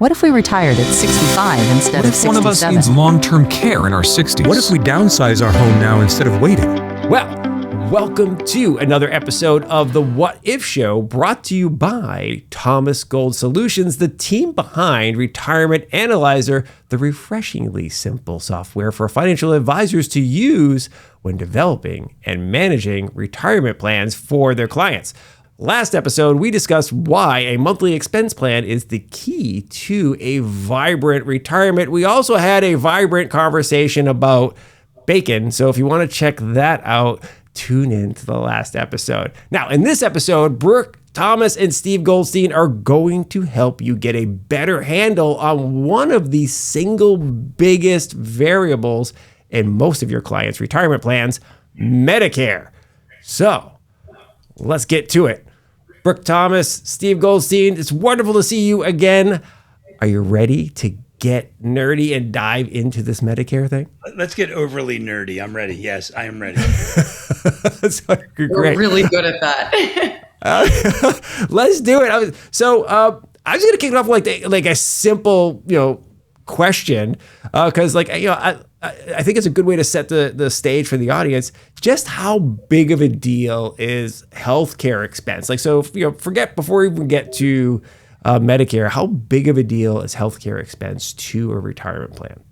What if we retired at 65 instead of 67? What if one of us needs long-term care in our 60s? What if we downsize our home now instead of waiting? Well, welcome to another episode of the What If Show, brought to you by Thomas Gold Solutions, the team behind Retirement Analyzer, the refreshingly simple software for financial advisors to use when developing and managing retirement plans for their clients. Last episode, we discussed why a monthly expense plan is the key to a vibrant retirement. We also had a vibrant conversation about bacon. So if you want to check that out, tune in to the last episode. Now, in this episode, Brooke, Thomas, and Steve Goldstein are going to help you get a better handle on one of the single biggest variables in most of your clients' retirement plans, Medicare. So let's get to it. Brooke Thomas, Steve Goldstein, it's wonderful to see you again. Are you ready to get nerdy and dive into this Medicare thing? Let's get overly nerdy. I'm ready. Yes, I am ready. Great. We're really good at that. Let's do it. So I was going to kick it off like a simple, question, because I think it's a good way to set the stage for the audience. Just how big of a deal is healthcare expense? Forget before we even get to Medicare, how big of a deal is healthcare expense to a retirement plan?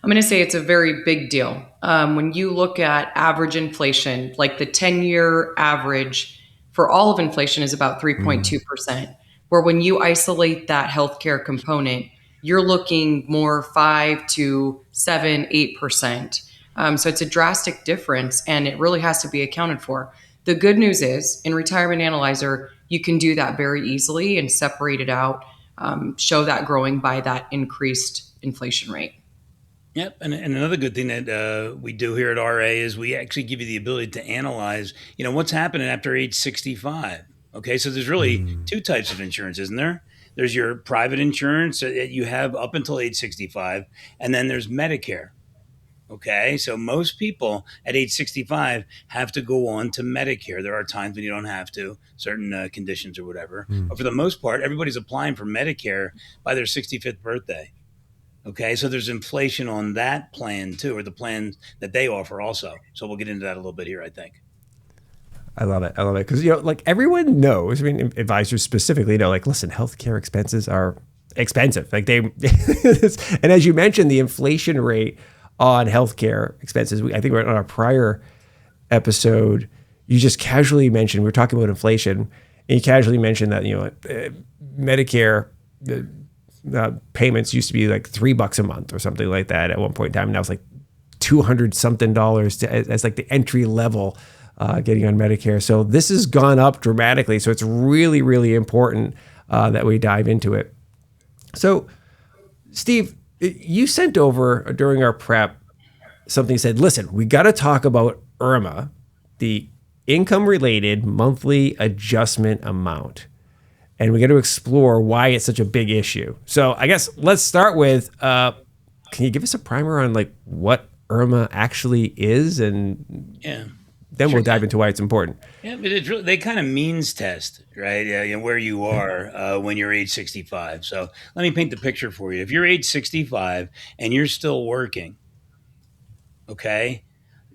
I'm going to say it's a very big deal. When you look at average inflation, like the 10-year average for all of inflation is about 3.2%, where when you isolate that healthcare component, you're looking more 5 to 7, 8%. So it's a drastic difference, and it really has to be accounted for. The good news is in Retirement Analyzer, you can do that very easily and separate it out, show that growing by that increased inflation rate. Yep. And another good thing that we do here at RA is we actually give you the ability to analyze, what's happening after age 65. Okay. So there's really two types of insurance, isn't there? There's your private insurance that you have up until age 65, and then there's Medicare. Okay, so most people at age 65 have to go on to Medicare. There are times when you don't have to, certain conditions or whatever. But for the most part, everybody's applying for Medicare by their 65th birthday. Okay, so there's inflation on that plan too, or the plan that they offer also. So we'll get into that a little bit here, I think. I love it. Because, everyone knows, advisors specifically know, listen, healthcare expenses are expensive. And as you mentioned, the inflation rate on healthcare expenses, I think we're on our prior episode, you just casually mentioned, we were talking about inflation, and you casually mentioned that, Medicare payments used to be like $3 a month or something like that at one point in time. Now it's like $200 something as like the entry level getting on Medicare. So this has gone up dramatically. So it's really, really important that we dive into it. So, Steve, you sent over during our prep something that said, listen, we got to talk about IRMAA, the income-related monthly adjustment amount. And we got to explore why it's such a big issue. So I guess let's start with, can you give us a primer on what IRMAA actually is? And then we'll dive into why it's important. Yeah, but it's really, they kind of means test, right? Where you are when you're age 65. So let me paint the picture for you. If you're age 65 and you're still working, okay,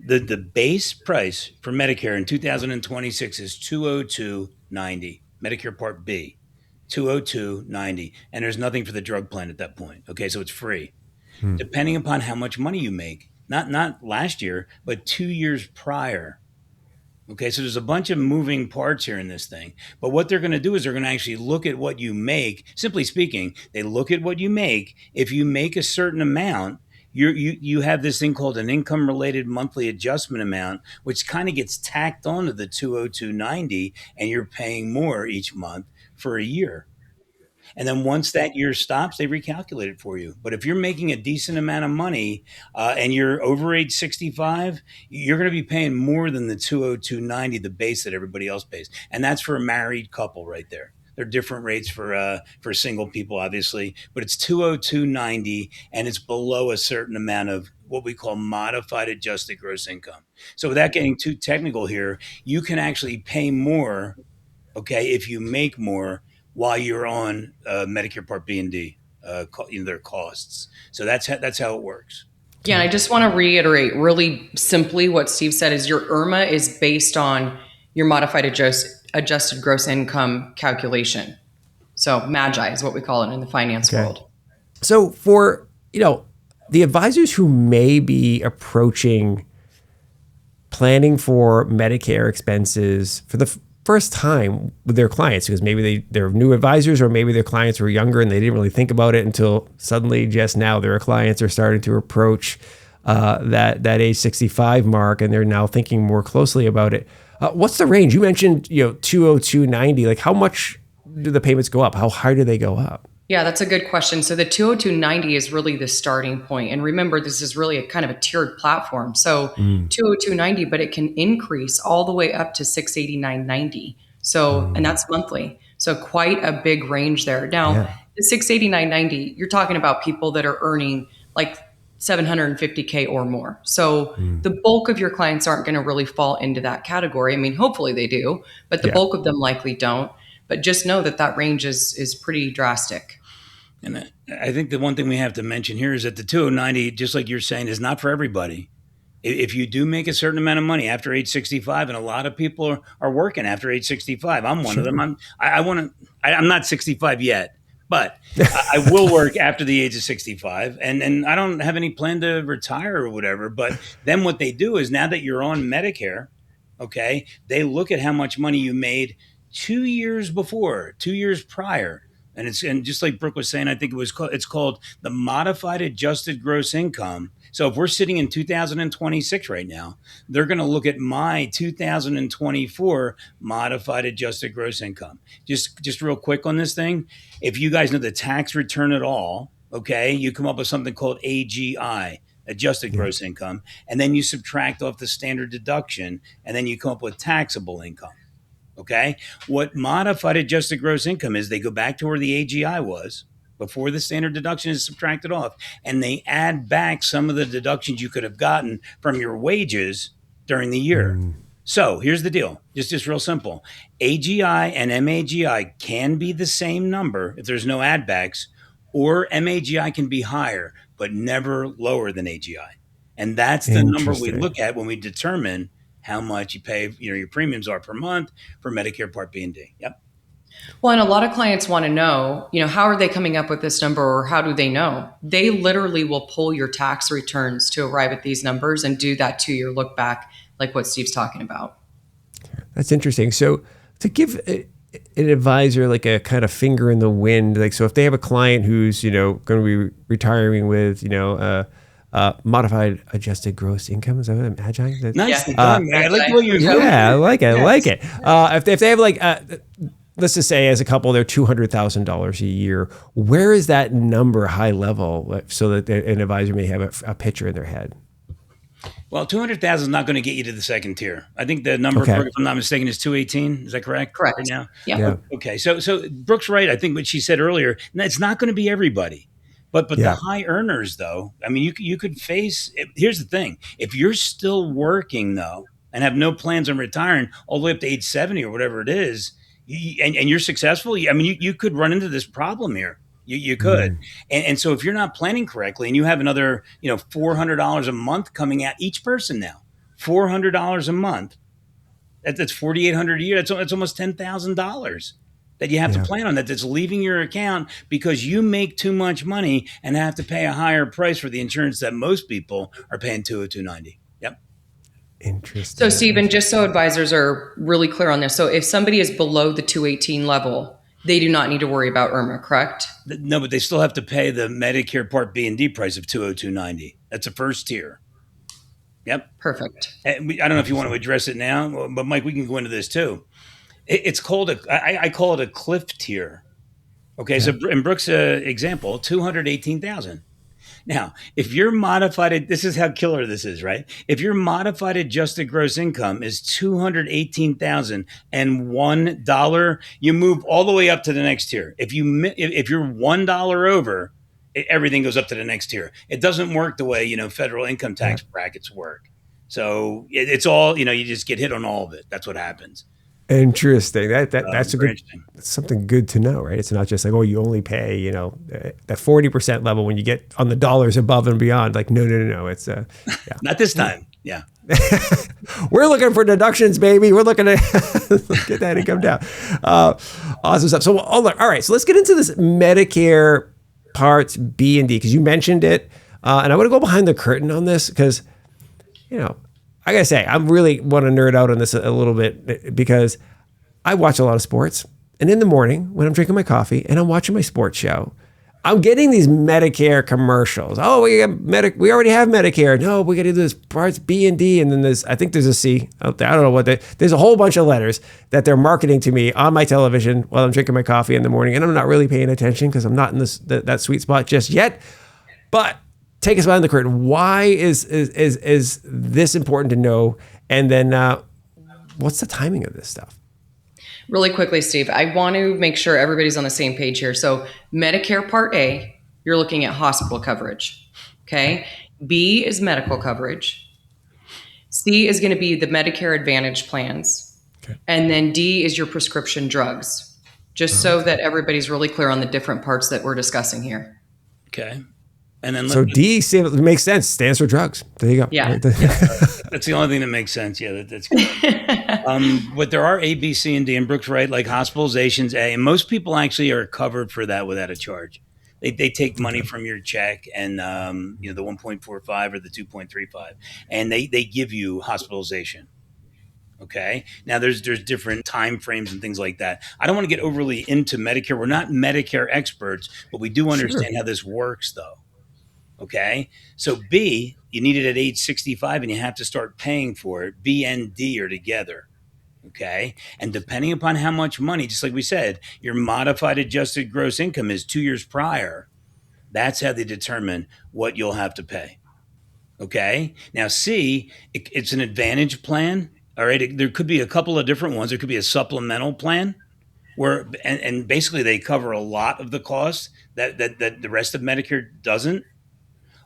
the base price for Medicare in 2026 is $202.90. Medicare Part B, $202.90, and there's nothing for the drug plan at that point. Okay, so it's free, depending upon how much money you make. Not last year, but 2 years prior. Okay, so there's a bunch of moving parts here in this thing. But what they're going to do is they're going to actually look at what you make. Simply speaking, they look at what you make. If you make a certain amount, you have this thing called an income-related monthly adjustment amount, which kind of gets tacked onto the $202.90, and you're paying more each month for a year. And then once that year stops, they recalculate it for you. But if you're making a decent amount of money and you're over age 65, you're going to be paying more than the $202.90, the base that everybody else pays. And that's for a married couple right there. There are different rates for single people, obviously, but it's $202.90, and it's below a certain amount of what we call modified adjusted gross income. So without getting too technical here, you can actually pay more, okay, if you make more while you're on Medicare Part B and D their costs. So that's how it works. Yeah, and I just want to reiterate really simply what Steve said is your IRMAA is based on your modified adjusted gross income calculation. So MAGI is what we call it in the finance world. So for, the advisors who may be approaching planning for Medicare expenses for the first time with their clients, because maybe they're new advisors, or maybe their clients were younger and they didn't really think about it until suddenly just now their clients are starting to approach that age 65 mark, and they're now thinking more closely about it. What's the range? You mentioned 202.90. Like, how much do the payments go up? How high do they go up? Yeah, that's a good question. So the 202.90 is really the starting point. And remember, this is really a kind of a tiered platform. So 202.90, but it can increase all the way up to 689.90. So, and that's monthly. So quite a big range there. Now, the 689.90, you're talking about people that are earning like 750K or more. So the bulk of your clients aren't going to really fall into that category. I mean, hopefully they do, but the bulk of them likely don't. But just know that range is pretty drastic. And I think the one thing we have to mention here is that the 290, just like you're saying, is not for everybody. If you do make a certain amount of money after age 65, and a lot of people are working after age 65, I'm one of them. I'm not 65 yet, but I will work after the age of 65, and I don't have any plan to retire or whatever. But then what they do is, now that you're on Medicare, okay, they look at how much money you made 2 years before, 2 years prior. And just like Brooke was saying, I think it's called the modified adjusted gross income. So if we're sitting in 2026 right now, they're going to look at my 2024 modified adjusted gross income. Just real quick on this thing. If you guys know the tax return at all, okay, you come up with something called AGI, adjusted gross income, and then you subtract off the standard deduction, and then you come up with taxable income. Okay. What modified adjusted gross income is, they go back to where the AGI was before the standard deduction is subtracted off, and they add back some of the deductions you could have gotten from your wages during the year. So here's the deal. Just real simple. AGI and MAGI can be the same number if there's no add backs, or MAGI can be higher, but never lower than AGI. And that's the number we look at when we determine how much you pay, your premiums are per month for Medicare Part B and D. Yep. Well, and a lot of clients want to know, how are they coming up with this number, or how do they know? They literally will pull your tax returns to arrive at these numbers and do that 2-year look back, like what Steve's talking about. That's interesting. So to give an advisor like a kind of finger in the wind, like, so if they have a client who's, going to be retiring with, modified adjusted gross income, is that what MAGI? Nice. I like the way you're going. Yeah, I like it. I like it. If they have like, let's just say as a couple, they're $200,000 a year. Where is that number high level, so that an advisor may have a picture in their head? Well, 200,000 is not going to get you to the second tier. I think the number, if I'm not mistaken, is 218. Is that correct? Correct. Right now. Yeah. Okay. So Brooke's right. I think what she said earlier. It's not going to be everybody. But the high earners, though, I mean, you could face. Here's the thing: if you're still working though and have no plans on retiring all the way up to age 70 or whatever it is, and you're successful, you could run into this problem here. You could, and so if you're not planning correctly, and you have another $400 a month coming at each person now, $400 a month, that's $4,800 a year. That's almost $10,000. That you have to plan on, that's leaving your account because you make too much money and have to pay a higher price for the insurance that most people are paying $202.90. Yep. Interesting. So Stephen, just so advisors are really clear on this. So if somebody is below the 218 level, they do not need to worry about IRMAA, correct? No, but they still have to pay the Medicare Part B and D price of $202.90. That's a first tier. Yep. Perfect. I don't know if you want to address it now, but Mike, we can go into this too. It's called I call it a cliff tier. Okay, so in Brooke's example, 218,000. Now, if your modified, this is how killer this is, right? If your modified adjusted gross income is $218,001, you move all the way up to the next tier. If you're $1 over, everything goes up to the next tier. It doesn't work the way federal income tax brackets work. So it's all you just get hit on all of it. That's what happens. Interesting. That's a Very good, interesting. that's something good to know, right? It's not just like, oh, you only pay, that 40% level when you get on the dollars above and beyond. Like, no. It's yeah. Not this time. Yeah. We're looking for deductions, baby. We're looking to get that income down. Awesome stuff. So, all right. So let's get into this Medicare parts B and D, because you mentioned it. And I want to go behind the curtain on this because, I gotta say, I really want to nerd out on this a little bit because I watch a lot of sports. And in the morning when I'm drinking my coffee and I'm watching my sports show, I'm getting these Medicare commercials. Oh, we already have Medicare. No, we got to do this parts B and D. And then I think there's a C out there. I don't know there's a whole bunch of letters that they're marketing to me on my television while I'm drinking my coffee in the morning. And I'm not really paying attention because I'm not in that sweet spot just yet. But take us behind the curtain. Why is this important to know? And then what's the timing of this stuff? Really quickly, Steve, I want to make sure everybody's on the same page here. So Medicare Part A, you're looking at hospital coverage. Okay. B is medical coverage. C is going to be the Medicare Advantage plans. Okay. And then D is your prescription drugs, just so that everybody's really clear on the different parts that we're discussing here. Okay. And then so D makes sense. Stands for drugs. There you go. Yeah. That's the only thing that makes sense. Yeah, that's good. But there are A, B, C, and D, and Brooke's right, like hospitalizations A, and most people actually are covered for that without a charge. They take money from your check and the 1.45 or the 2.35, and they give you hospitalization. Okay. Now there's different time frames and things like that. I don't want to get overly into Medicare. We're not Medicare experts, but we do understand how this works, though. Okay. So B, you need it at age 65 and you have to start paying for it. B and D are together. Okay. And depending upon how much money, just like we said, your modified adjusted gross income is 2 years prior. That's how they determine what you'll have to pay. Okay. Now C, it's an advantage plan. All right. There could be a couple of different ones. There could be a supplemental plan where, and basically they cover a lot of the costs that the rest of Medicare doesn't.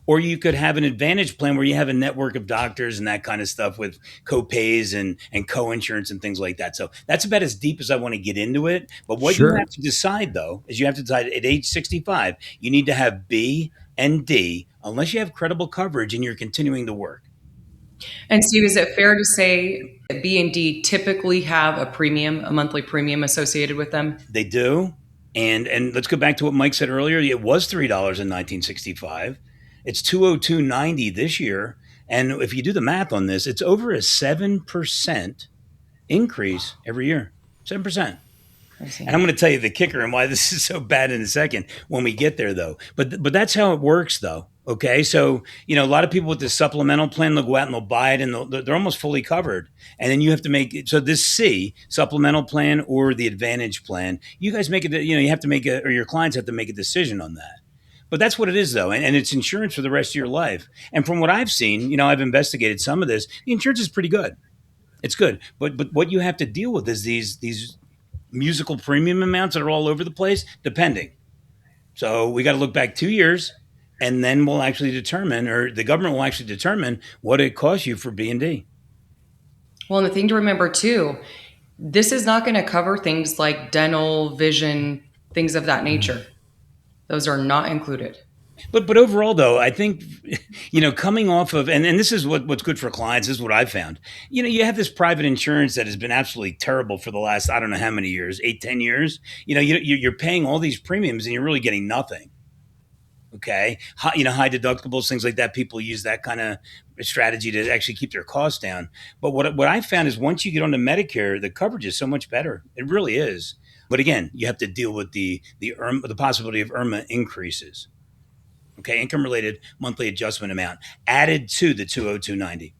Or you could have an advantage plan where you have a network of doctors and that kind of stuff with co-pays and co-insurance and things like that. So that's about as deep as I want to get into it. But what you have to decide, though, is you have to decide at age 65, you need to have B and D unless you have credible coverage and you're continuing to work. And Steve, is it fair to say that B and D typically have a monthly premium associated with them? They do. And let's go back to what Mike said earlier. It was $3 in 1965. It's $202.90 this year. And if you do the math on this, it's over a 7% increase every year. 7%. And I'm going to tell you the kicker and why this is so bad in a second when we get there, though. But that's how it works, though. Okay. So, a lot of people with this supplemental plan, they'll go out and they'll buy it and they're almost fully covered. And then you have to make it. So this C, supplemental plan or the advantage plan, you guys make it, you have to make it, or your clients have to make a decision on that. But that's what it is, though, and it's insurance for the rest of your life. And from what I've seen, I've investigated some of this. The insurance is pretty good. It's good. But what you have to deal with is these musical premium amounts that are all over the place, depending. So we got to look back 2 years, and then we'll actually determine, or the government will actually determine what it costs you for B and D. Well, and the thing to remember, too, this is not going to cover things like dental, vision, things of that nature. Those are not included. But overall, though, I think, coming off of, and this is what's good for clients, this is what I've found. You have this private insurance that has been absolutely terrible for the last, I don't know how many years, 8-10 years. You're paying all these premiums and you're really getting nothing. Okay. High deductibles, things like that. People use that kind of strategy to actually keep their costs down. But what I found is once you get onto Medicare, the coverage is so much better. It really is. But again, you have to deal with the possibility of IRMAA increases. Okay, income-related monthly adjustment amount added to the 202.90.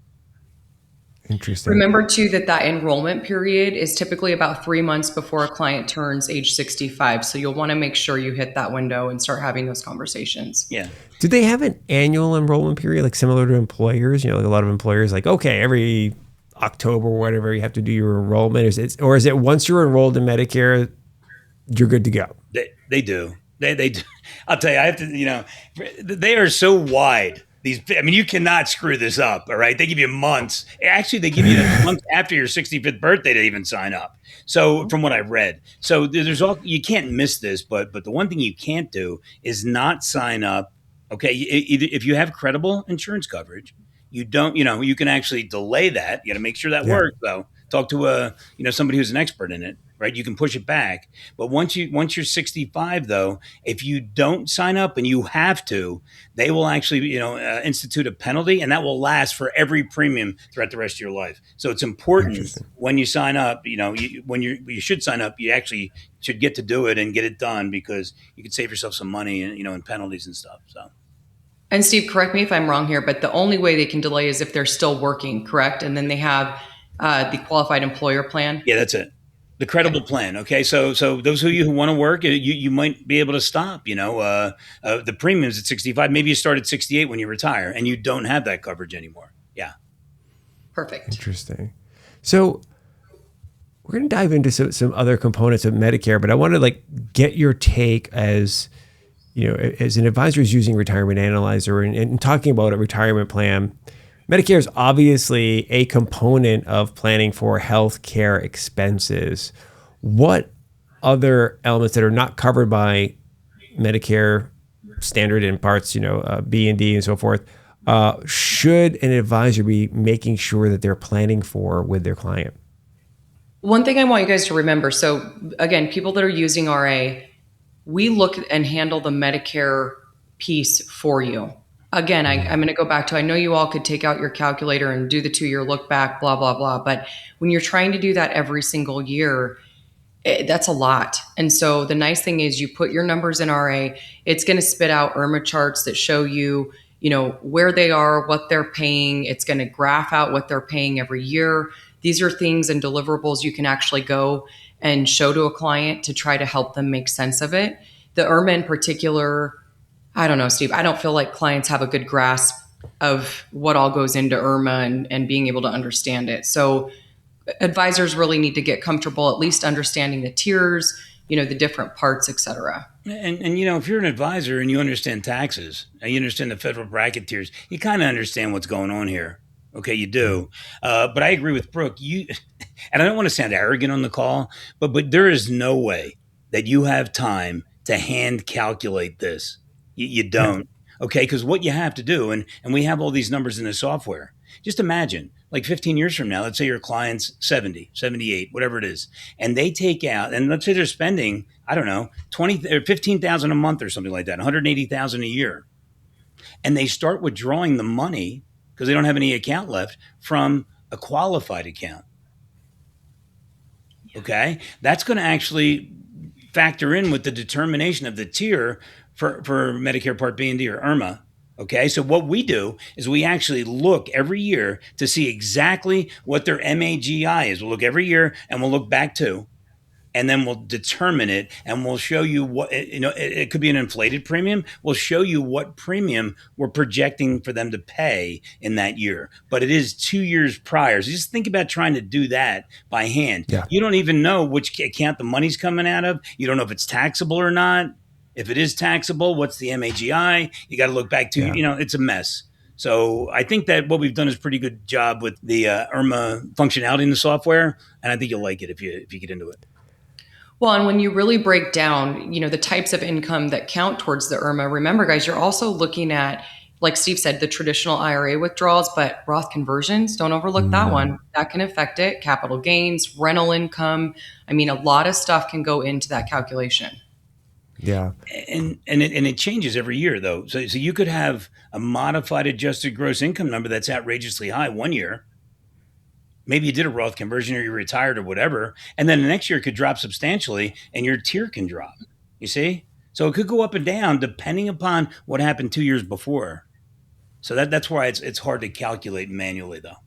Interesting. Remember, too, that enrollment period is typically about 3 months before a client turns age 65. So you'll want to make sure you hit that window and start having those conversations. Yeah. Do they have an annual enrollment period, like similar to employers? Like a lot of employers, like, okay, every October or whatever, you have to do your enrollment. Is it once you're enrolled in Medicare, you're good to go? They do. They do. I'll tell you, I have to, they are so wide You cannot screw this up. All right. They give you months. Actually, they give you months after your 65th birthday to even sign up. So from what I've read, so there's you can't miss this, but the one thing you can't do is not sign up. Okay. Either if you have credible insurance coverage, you don't, you can actually delay that. You got to make sure that works though. Talk to somebody who's an expert in it, right? You can push it back. But once you're 65 though, if you don't sign up and you have to, they will actually, institute a penalty, and that will last for every premium throughout the rest of your life. So it's important when you sign up, when you should sign up, you actually should get to do it and get it done, because you can save yourself some money and, in penalties and stuff. So. And Steve, correct me if I'm wrong here, but the only way they can delay is if they're still working, correct? And then they have the qualified employer plan. Yeah, that's it. The credible plan. Okay. So those of you who want to work, you might be able to stop, the premiums at 65. Maybe you start at 68 when you retire and you don't have that coverage anymore. Yeah. Perfect. Interesting. So we're going to dive into some other components of Medicare, but I want to get your take as an advisor who's using Retirement Analyzer and talking about a retirement plan. Medicare is obviously a component of planning for healthcare expenses. What other elements that are not covered by Medicare standard in parts, B and D and so forth, should an advisor be making sure that they're planning for with their client? One thing I want you guys to remember. So again, people that are using RA, we look and handle the Medicare piece for you. Again, I'm going to go back to, I know you all could take out your calculator and do the 2-year look back, blah, blah, blah. But when you're trying to do that every single year, that's a lot. And so the nice thing is you put your numbers in RA, it's going to spit out IRMAA charts that show you, where they are, what they're paying. It's going to graph out what they're paying every year. These are things and deliverables you can actually go and show to a client to try to help them make sense of it. The IRMAA in particular, I don't know, Steve, I don't feel like clients have a good grasp of what all goes into IRMAA and being able to understand it. So advisors really need to get comfortable at least understanding the tiers, the different parts, et cetera. And if you're an advisor and you understand taxes and you understand the federal bracket tiers, you kind of understand what's going on here. Okay, you do. But I agree with Brooke. And I don't want to sound arrogant on the call, but there is no way that you have time to hand calculate this. You don't. Okay, because what you have to do, and we have all these numbers in the software. Just imagine, 15 years from now, let's say your client's 70, 78, whatever it is, and they take out, and let's say they're spending, I don't know, 20 or 15,000 a month or something like that, 180,000 a year, and they start withdrawing the money because they don't have any account left from a qualified account. Okay, that's going to actually factor in with the determination of the tier for Medicare Part B and D or IRMAA. Okay, so what we do is we actually look every year to see exactly what their MAGI is. We'll look every year and we'll look back to, and then we'll determine it, and we'll show you what, it could be an inflated premium. We'll show you what premium we're projecting for them to pay in that year. But it is 2 years prior. So just think about trying to do that by hand. Yeah. You don't even know which account the money's coming out of. You don't know if it's taxable or not. If it is taxable, what's the MAGI? You got to look back to, it's a mess. So I think that what we've done is a pretty good job with the IRMAA functionality in the software. And I think you'll like it if you get into it. Well, and when you really break down, the types of income that count towards the IRMAA, remember, guys, you're also looking at, like Steve said, the traditional IRA withdrawals, but Roth conversions, don't overlook that one. That can affect it. Capital gains, rental income. A lot of stuff can go into that calculation. Yeah. And it changes every year, though. So you could have a modified adjusted gross income number that's outrageously high one year. Maybe you did a Roth conversion or you retired or whatever. And then the next year it could drop substantially and your tier can drop. You see? So it could go up and down depending upon what happened 2 years before. So that's why it's hard to calculate manually, though.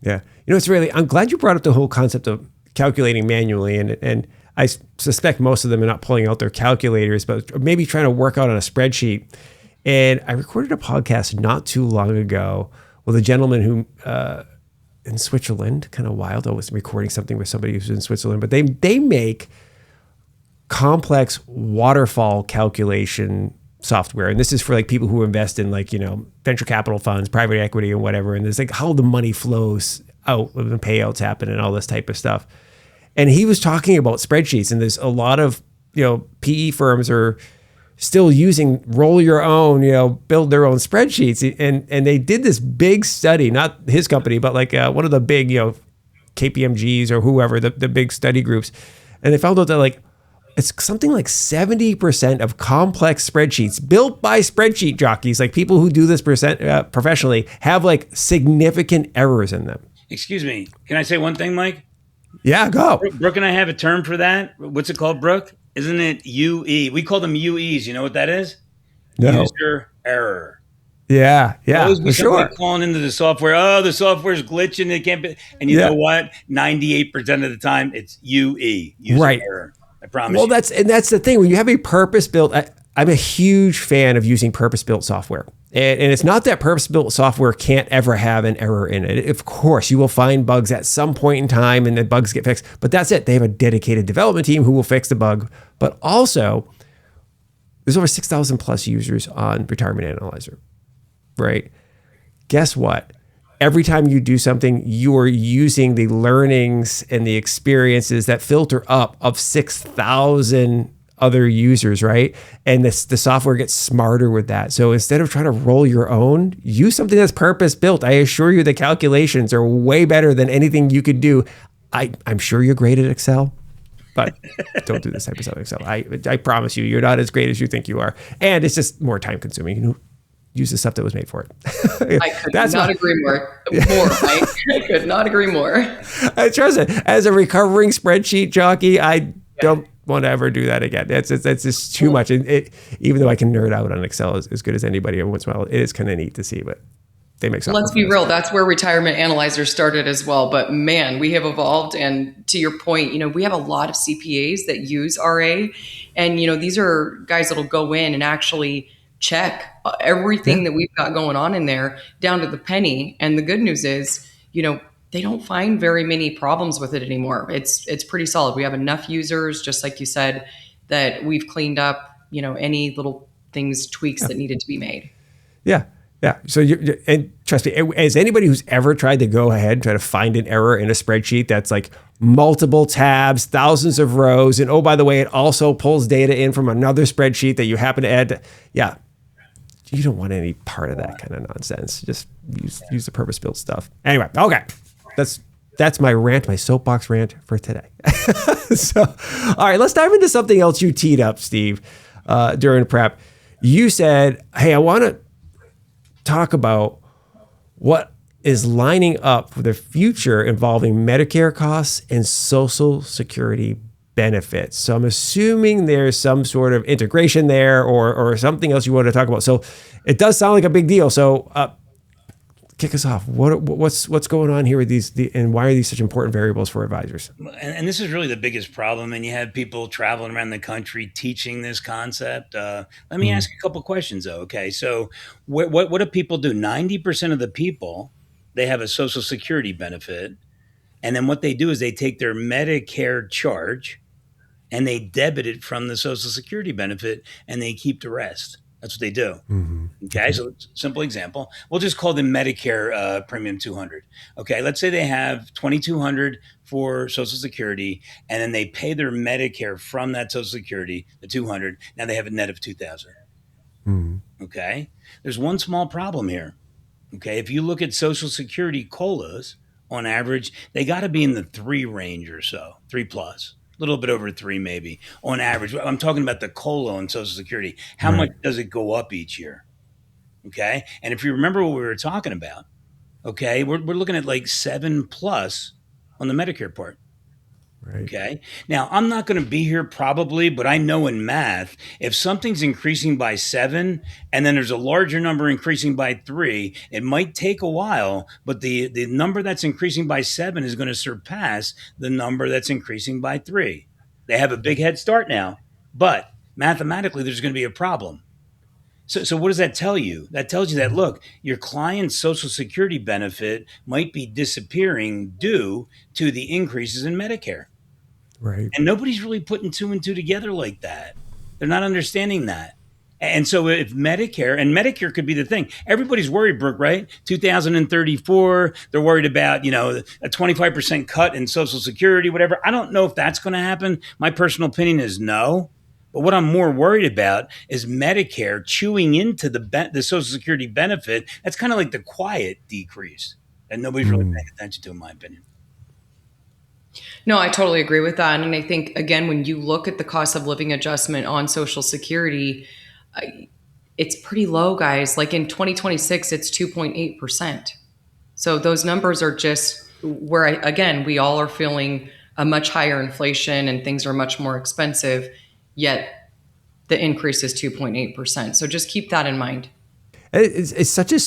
Yeah. I'm glad you brought up the whole concept of calculating manually. And I suspect most of them are not pulling out their calculators, but maybe trying to work out on a spreadsheet. And I recorded a podcast not too long ago with a gentleman who, in Switzerland, kind of wild. I was recording something with somebody who's in Switzerland, but they make complex waterfall calculation software, and this is for like people who invest in like, venture capital funds, private equity and whatever, and there's like how the money flows out when the payouts happen and all this type of stuff. And he was talking about spreadsheets, and there's a lot of PE firms are still using roll your own, build their own spreadsheets, and they did this big study, not his company, but like one of the big KPMGs or whoever, the big study groups, and they found out that like it's something like 70% of complex spreadsheets built by spreadsheet jockeys, like people who do this professionally, have like significant errors in them. Excuse me. Can I say one thing, Mike? Yeah, go. Brooke and I have a term for that. What's it called, Brooke? Isn't it UE? We call them UEs. You know what that is? No. User error. Yeah, Always for be sure. somebody calling into the software. Oh, the software's glitching. It can't be. And you know what? 98% of the time, it's UE. User error. I promise. Well, you. that's the thing. When you have a purpose-built, I'm a huge fan of using purpose-built software. And it's not that purpose-built software can't ever have an error in it. Of course, you will find bugs at some point in time and the bugs get fixed. But that's it. They have a dedicated development team who will fix the bug. But also, there's over 6,000 plus users on Retirement Analyzer, right? Guess what? Every time you do something, you are using the learnings and the experiences that filter up of 6,000 other users, right? And the software gets smarter with that. So instead of trying to roll your own, use something that's purpose built. I assure you the calculations are way better than anything you could do. I'm sure you're great at Excel, but don't do this type of stuff in Excel. I promise you, you're not as great as you think you are. And it's just more time consuming. Use the stuff that was made for it. I could not agree more. Mike. I could not agree more. I trust it. As a recovering spreadsheet jockey, I don't want to ever do that again. That's just too much. And even though I can nerd out on Excel as good as anybody every once in a while, it is kind of neat to see, but they make software. Let's be real. That's where Retirement Analyzer started as well. But man, we have evolved. And to your point, we have a lot of CPAs that use RA. And, these are guys that'll go in and actually check everything that we've got going on in there down to the penny. And the good news is, they don't find very many problems with it anymore. It's pretty solid. We have enough users, just like you said, that we've cleaned up, any little things, tweaks that needed to be made. Yeah. Yeah. So and trust me, as anybody who's ever tried to go ahead and try to find an error in a spreadsheet that's like multiple tabs, thousands of rows, and oh, by the way, it also pulls data in from another spreadsheet that you happen to add. You don't want any part of that kind of nonsense. Just use the purpose-built stuff. Anyway, okay. That's my rant, my soapbox rant for today. So, all right, let's dive into something else you teed up, Steve, during prep. You said, hey, I want to talk about what is lining up for the future involving Medicare costs and Social Security benefits. So I'm assuming there's some sort of integration there or something else you want to talk about. So it does sound like a big deal. So kick us off. What's going on here with these, and why are these such important variables for advisors? And this is really the biggest problem. And you have people traveling around the country teaching this concept. Let me ask you a couple questions, though. Okay, so what do people do? 90% of the people, they have a Social Security benefit. And then what they do is they take their Medicare charge and they debit it from the Social Security benefit and they keep the rest. That's what they do. Mm-hmm. Okay, so simple example. We'll just call them Medicare premium 200. Okay, let's say they have 2,200 for Social Security, and then they pay their Medicare from that Social Security, the 200. Now they have a net of 2,000. Mm-hmm. Okay, there's one small problem here. Okay, if you look at Social Security COLAs, on average, they got to be in the 3 range or so, 3 plus. A little bit over 3 maybe on average. I'm talking about the COLA on Social Security. How much does it go up each year? Okay. And if you remember what we were talking about, okay, we're looking at like 7 plus on the Medicare part. Right. Okay. Now, I'm not going to be here probably, but I know in math, if something's increasing by 7 and then there's a larger number increasing by 3, it might take a while, but the number that's increasing by 7 is going to surpass the number that's increasing by 3. They have a big head start now, but mathematically, there's going to be a problem. So what does that tell you? That tells you that, look, your client's Social Security benefit might be disappearing due to the increases in Medicare. Right. And nobody's really putting 2 and 2 together like that. They're not understanding that. And so if Medicare could be the thing. Everybody's worried, Brooke, right? 2034, they're worried about, a 25% cut in Social Security, whatever. I don't know if that's going to happen. My personal opinion is no. But what I'm more worried about is Medicare chewing into the Social Security benefit. That's kind of like the quiet decrease that nobody's really paying attention to, in my opinion. No, I totally agree with that. And I think, again, when you look at the cost of living adjustment on Social Security, it's pretty low, guys. Like in 2026, it's 2.8%. So those numbers are just where, again, we all are feeling a much higher inflation and things are much more expensive, yet the increase is 2.8%. So just keep that in mind. It's such an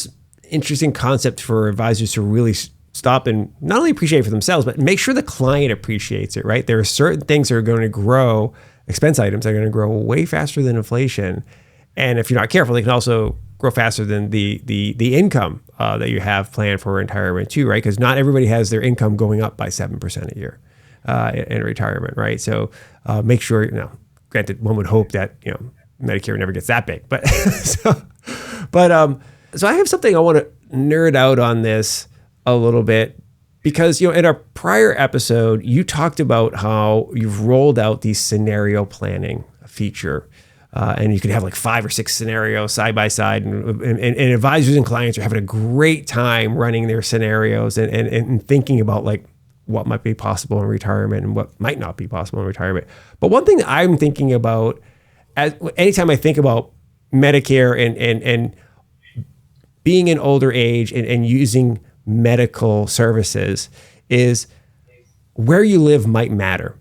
interesting concept for advisors to really stop and not only appreciate for themselves, but make sure the client appreciates it, right? There are certain things that are going to grow, expense items that are going to grow way faster than inflation. And if you're not careful, they can also grow faster than the income that you have planned for retirement too, right? Because not everybody has their income going up by 7% a year in retirement, right? So make sure, granted, one would hope that, Medicare never gets that big, but so I have something I want to nerd out on this a little bit because, in our prior episode, you talked about how you've rolled out the scenario planning feature. And you could have like 5 or 6 scenarios side by side, and advisors and clients are having a great time running their scenarios and thinking about like what might be possible in retirement and what might not be possible in retirement. But one thing that I'm thinking about, anytime I think about Medicare and being an older age and using medical services, is where you live might matter.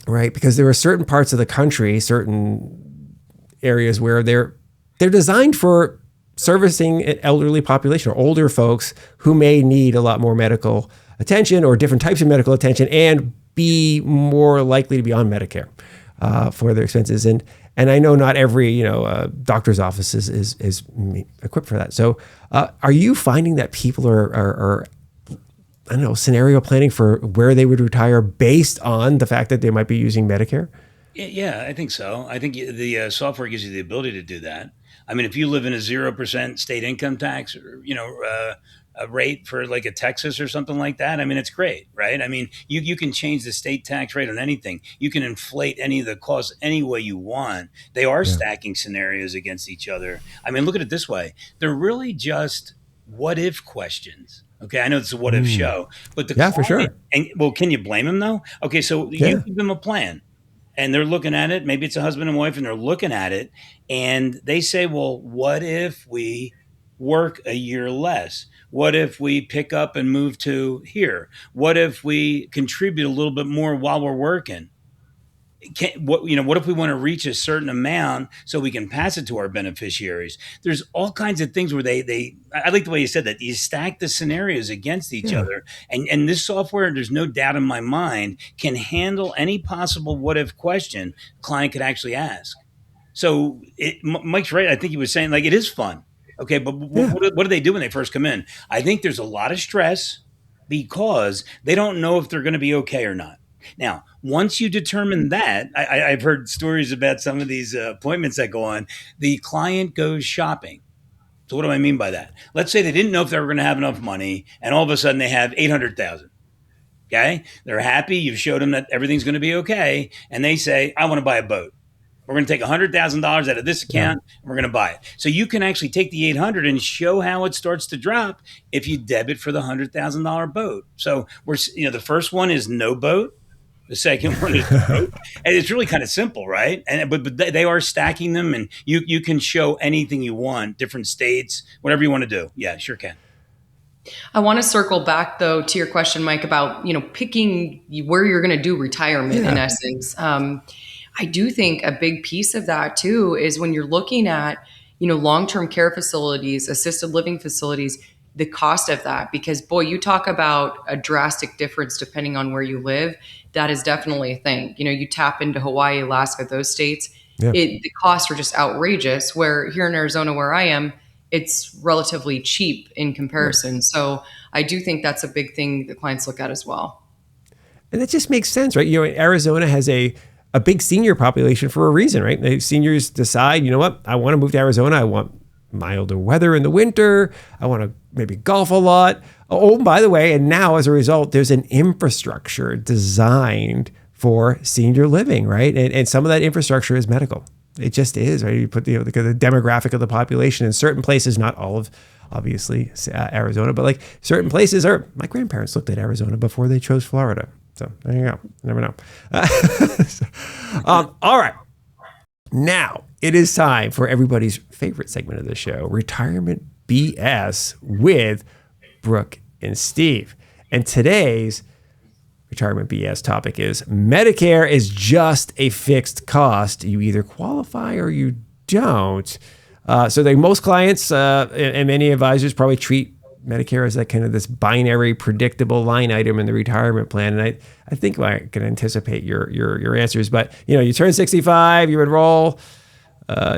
Right, because there are certain parts of the country, certain areas where they're designed for servicing an elderly population or older folks who may need a lot more medical attention or different types of medical attention and be more likely to be on Medicare for their expenses. And I know not every doctor's office is equipped for that. So are you finding that people are I don't know, scenario planning for where they would retire based on the fact that they might be using Medicare? Yeah, I think so. I think the software gives you the ability to do that. I mean, if you live in a 0% state income tax, or, a rate for like a Texas or something like that, I mean, it's great, right? I mean, you can change the state tax rate on anything. You can inflate any of the costs any way you want. They are stacking scenarios against each other. I mean, look at it this way. They're really just what if questions. Okay, I know it's a what if show, but for sure. And can you blame them though? Okay, so you give them a plan, and they're looking at it. Maybe it's a husband and wife, and they're looking at it, and they say, "Well, what if we work a year less? What if we pick up and move to here? What if we contribute a little bit more while we're working? What if we want to reach a certain amount so we can pass it to our beneficiaries?" There's all kinds of things where I like the way you said that. You stack the scenarios against each other. And this software, there's no doubt in my mind, can handle any possible what if question client could actually ask. So Mike's right. I think he was saying like, it is fun. Okay. But what do they do when they first come in? I think there's a lot of stress because they don't know if they're going to be okay or not. Now, once you determine that, I've heard stories about some of these appointments that go on. The client goes shopping. So what do I mean by that? Let's say they didn't know if they were going to have enough money, and all of a sudden they have $800,000. Okay, they're happy. You've showed them that everything's going to be okay, and they say, "I want to buy a boat. We're going to take $100,000 out of this account, and we're going to buy it." So you can actually take the 800 and show how it starts to drop if you debit for the $100,000 boat. So the first one is no boat. The second one is boat. And it's really kind of simple, right? But they are stacking them, and you can show anything you want, different states, whatever you want to do. Yeah, sure can. I want to circle back though to your question, Mike, about picking where you're going to do retirement in essence. I do think a big piece of that too is when you're looking at long-term care facilities, assisted living facilities, the cost of that, because boy, you talk about a drastic difference depending on where you live. That is definitely a thing. You tap into Hawaii, Alaska, those states, the costs are just outrageous, where here in Arizona, where I am, it's relatively cheap in comparison. So I do think that's a big thing that clients look at as well. And that just makes sense, right? Arizona has a a big senior population for a reason, right? Seniors decide, you know what, I want to move to Arizona. I want milder weather in the winter. I want to maybe golf a lot. Oh, by the way, and now as a result, there's an infrastructure designed for senior living, right? And some of that infrastructure is medical. It just is, right? You put the demographic of the population in certain places, not all of, obviously, Arizona, but like certain places are, my grandparents looked at Arizona before they chose Florida. So there you go. You never know. All right. Now it is time for everybody's favorite segment of the show, Retirement BS with Brooke and Steve. And today's Retirement BS topic is Medicare is just a fixed cost. You either qualify or you don't. So most clients and many advisors probably treat Medicare as like kind of this binary, predictable line item in the retirement plan. And I think I can anticipate your answers. But you turn 65, you enroll,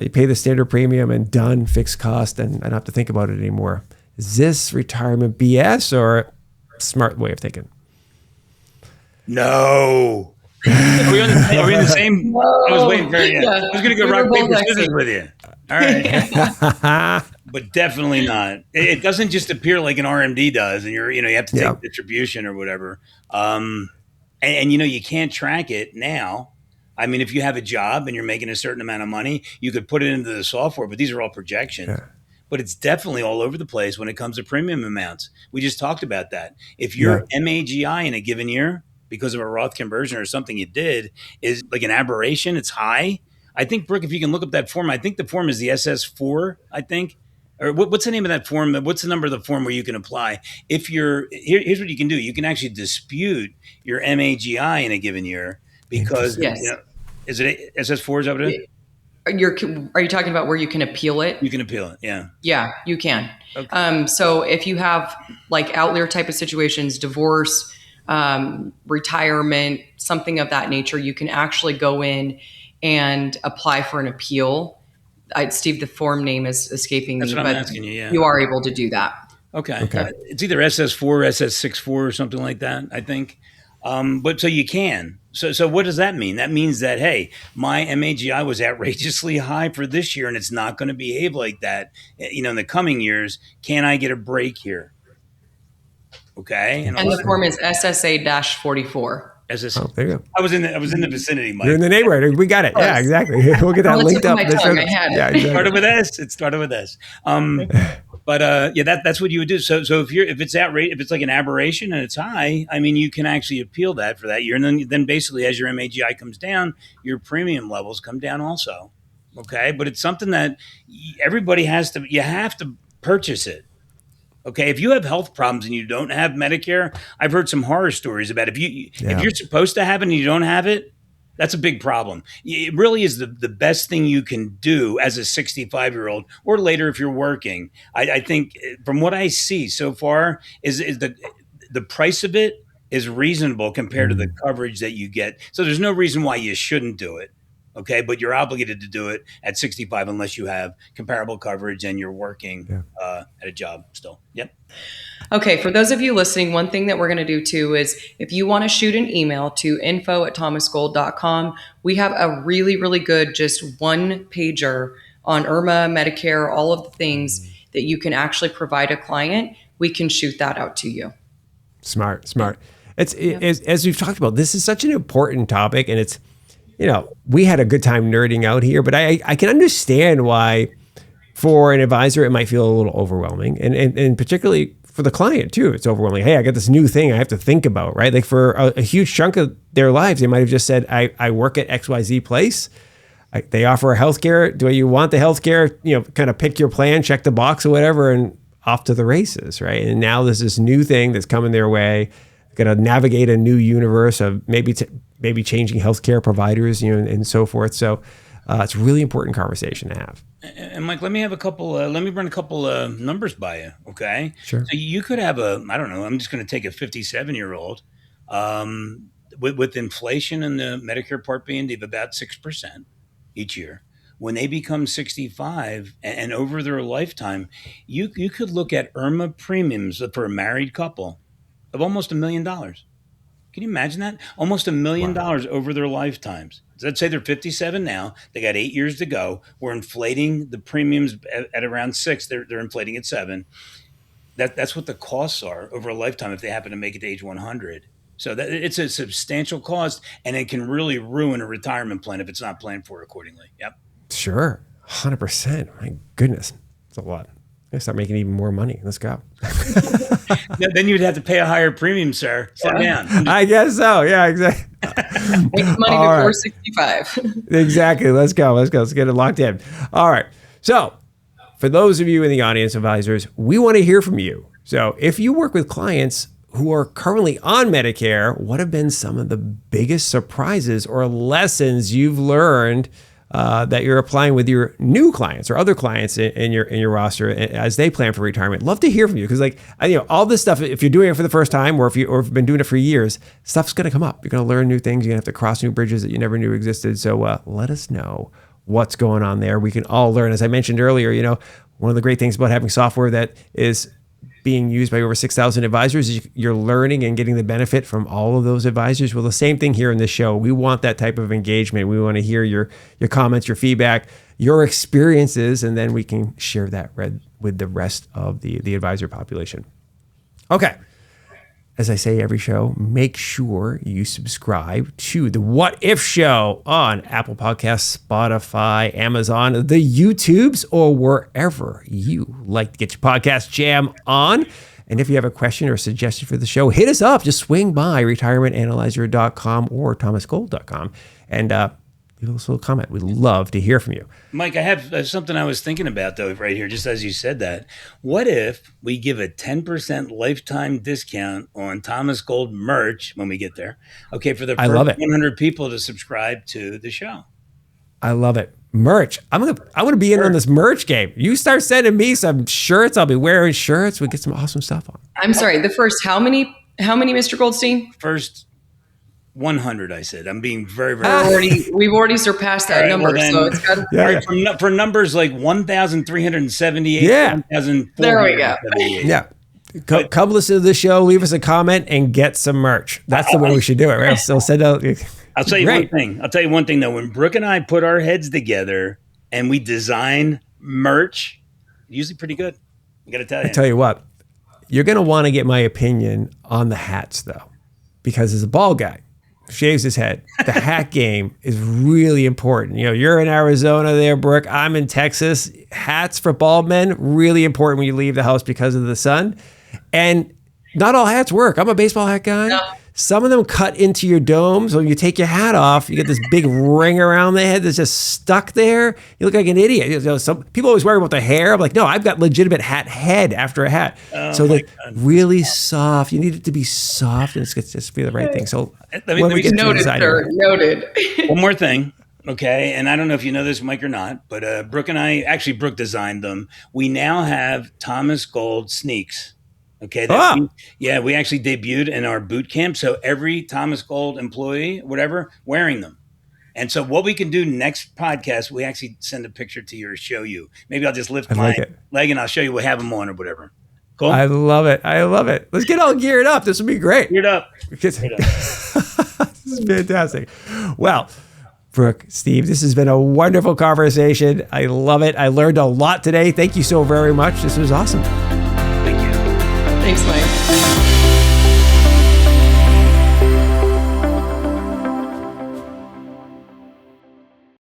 you pay the standard premium, and done, fixed cost, and I don't have to think about it anymore. Is this retirement BS or a smart way of thinking? No. Are we in the same? No. I was waiting for you. Yeah. I was going to go rock, paper, scissors with you. All right. But definitely not. It doesn't just appear like an RMD does, and you have to take distribution or whatever. And you can't track it now. I mean, if you have a job and you're making a certain amount of money, you could put it into the software, but these are all projections. Yeah. But it's definitely all over the place when it comes to premium amounts. We just talked about that. If your MAGI in a given year, because of a Roth conversion or something you did, is like an aberration, it's high. I think, Brooke, if you can look up that form, I think the form is the SS4, I think. Or what's the name of that form? What's the number of the form where you can apply? If here's what you can do. You can actually dispute your MAGI in a given year because, is it SS4? Is that what it is? Are you talking about where you can appeal it? You can appeal it, yeah. Yeah, you can. Okay. So if you have like outlier type of situations, divorce, retirement, something of that nature, you can actually go in and apply for an appeal. Steve, the form name is escaping me. That's what I'm asking you, yeah. You are able to do that. Okay. It's either SS4 or SS64 or something like that, I think. But so you can. So what does that mean? That means that, hey, my MAGI was outrageously high for this year and it's not going to behave like that, in the coming years. Can I get a break here? Okay. And the form is SSA-44. There you go. I was in the vicinity, Mike. You're in the neighborhood. We got it. Yeah, exactly. We'll get that linked up. Yeah, exactly. It started with S. It started with S. But that's what you would do. So if it's if it's like an aberration and it's high, I mean, you can actually appeal that for that year, and then basically as your MAGI comes down, your premium levels come down also. Okay, but it's something that everybody has to. You have to purchase it. Okay, if you have health problems and you don't have Medicare, I've heard some horror stories about if you're supposed to have it and you don't have it, that's a big problem. It really is the best thing you can do as a 65-year-old or later if you're working. I think from what I see so far is the price of it is reasonable compared to the coverage that you get. So there's no reason why you shouldn't do it. Okay, but you're obligated to do it at 65 unless you have comparable coverage and you're working at a job still. Yep. Okay, for those of you listening, one thing that we're going to do too is if you want to shoot an email to info@thomasgold.com, we have a really, really good just one pager on IRMAA, Medicare, all of the things that you can actually provide a client. We can shoot that out to you. Smart. It's as we've talked about, this is such an important topic, and it's, we had a good time nerding out here, but I can understand why for an advisor, it might feel a little overwhelming, and particularly for the client too. It's overwhelming. Hey, I got this new thing I have to think about, right? Like for a huge chunk of their lives, they might have just said, I work at XYZ place. They offer healthcare. Do you want the healthcare? Kind of pick your plan, check the box or whatever, and off to the races, right? And now there's this new thing that's coming their way. Going to navigate a new universe of maybe changing healthcare providers, and so forth. So it's a really important conversation to have. And Mike, let me run a couple numbers by you, okay? Sure. So you could have I'm just going to take a 57-year-old with inflation in the Medicare Part B and D of about 6% each year. When they become 65 and over their lifetime, you could look at IRMAA premiums for a married couple of almost $1 million. Can you imagine that? Almost $1 million over their lifetimes. Let's say they're 57 now. They got 8 years to go. We're inflating the premiums at around 6. They're inflating at 7. That's what the costs are over a lifetime if they happen to make it to age 100. So it's a substantial cost, and it can really ruin a retirement plan if it's not planned for accordingly. Yep. Sure. 100%. My goodness. It's a lot. I start making even more money. Let's go. Then you'd have to pay a higher premium, sir. Slow down. I guess so. Yeah, exactly. Make money All before right. 65. Exactly. Let's go. Let's get it locked in. All right. So for those of you in the audience, advisors, we want to hear from you. So if you work with clients who are currently on Medicare, what have been some of the biggest surprises or lessons you've learned that you're applying with your new clients or other clients in your roster as they plan for retirement? Love to hear from you, because all this stuff, if you're doing it for the first time or if you've been doing it for years, stuff's going to come up. You're going to learn new things. You're going to have to cross new bridges that you never knew existed. So let us know what's going on there. We can all learn. As I mentioned earlier, one of the great things about having software that is being used by over 6,000 advisors is you're learning and getting the benefit from all of those advisors. Well, the same thing here in this show. We want that type of engagement. We want to hear your comments, your feedback, your experiences, and then we can share that with the rest of the advisor population. Okay. As I say every show, make sure you subscribe to the What If Show on Apple Podcasts, Spotify, Amazon, the YouTubes, or wherever you like to get your podcast jam on. And if you have a question or suggestion for the show, hit us up. Just swing by retirementanalyzer.com or thomasgold.com and leave us a little comment. We'd love to hear from you. Mike, I have something I was thinking about, though, right here, just as you said that. What if we give a 10% lifetime discount on Thomas Gold merch when we get there? Okay, for the first 100 people to subscribe to the show. I love it. Merch. I want to be in on this merch game. You start sending me some shirts. I'll be wearing shirts. We get some awesome stuff on. I'm sorry. The first, how many, Mr. Goldstein? First 100, I said. I'm being very, very. We've already surpassed that number. So it's got to. For numbers like 1,378. Yeah. 1,478. There we go. Yeah. Come listen to the show, leave us a comment, and get some merch. That's the way we should do it, right? So send out. I'll tell you one thing, though. When Brooke and I put our heads together and we design merch, usually pretty good. I got to tell you. I tell you what, you're going to want to get my opinion on the hats, though, because as a bald guy, shaves his head, the hat game is really important. You're in Arizona there, Brooke. I'm in Texas. Hats for bald men, really important when you leave the house because of the sun. And not all hats work. I'm a baseball hat guy. No. Some of them cut into your dome. So when you take your hat off, you get this big ring around the head that's just stuck there. You look like an idiot. Some people always worry about the hair. I'm like, no, I've got legitimate hat head after a hat. Really soft. You need it to be soft, and it's just be the right thing. So when we get to design, noted. One more thing. Okay. And I don't know if you know this, Mike, or not, but Brooke and I, actually Brooke designed them. We now have Thomas Gold sneaks. Okay. We actually debuted in our boot camp. So every Thomas Gold employee, whatever, wearing them. And so what we can do next podcast, we actually send a picture to you or show you. Maybe I'll just lift my leg and I'll show you. We'll have them on or whatever. Cool. I love it. Let's get all geared up. This will be great. Geared up. This is fantastic. Well, Brooke, Steve, this has been a wonderful conversation. I love it. I learned a lot today. Thank you so very much. This was awesome. Thank you. Thanks, Mike.